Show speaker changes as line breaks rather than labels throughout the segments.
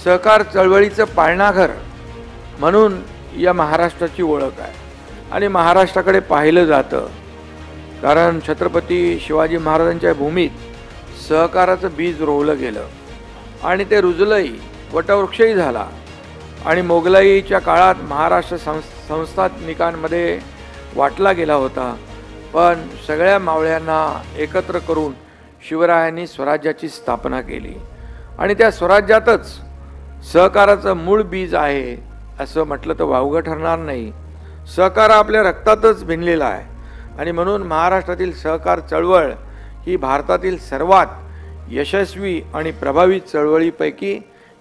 सहकार चळवळीचं पाळणाघर म्हणून या महाराष्ट्राची ओळख आहे आणि महाराष्ट्राकडे पाहिलं जातं, कारण छत्रपती शिवाजी महाराजांच्या भूमीत सहकाराचं बीज रोवलं गेलं आणि ते रुजलंही, वटवृक्षही झाला आणि मोगलाईच्या काळात महाराष्ट्र संस्थानिकांमध्ये वाटला गेला होता, पण सगळ्या मावळ्यांना एकत्र करून शिवरायांनी स्वराज्याची स्थापना केली आणि त्या स्वराज्यातच सहकाराचं मूळ बीज आहे असं म्हटलं तर वावगं ठरणार नाही. सहकार आपल्या रक्तातच भिनलेला आहे आणि म्हणून महाराष्ट्रातील सहकार चळवळ ही भारतातील सर्वात यशस्वी आणि प्रभावी चळवळीपैकी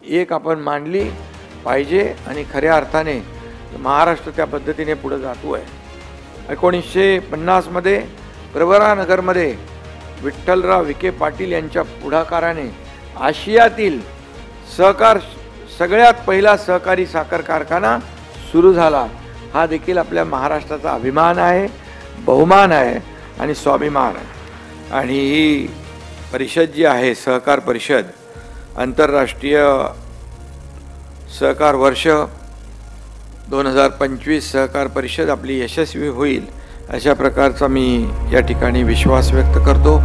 एक आपण मानली पाहिजे आणि खऱ्या अर्थाने महाराष्ट्र त्या पद्धतीने पुढे जातो आहे. 1950मध्ये प्रवरानगरमध्ये विठ्ठलराव विखे पाटील यांच्या पुढाकाराने आशियातील सगळ्यात पहिला सहकारी साखर कारखाना सुरू झाला. हा देखील आपल्या महाराष्ट्राचा अभिमान आहे, बहुमान आहे आणि स्वाभिमान आहे. आणि ही परिषद जी आहे, सहकार परिषद, आंतरराष्ट्रीय सहकार वर्ष 2025 सहकार परिषद आपली यशस्वी होईल अशा प्रकारचा मी या ठिकाणी विश्वास व्यक्त करतो.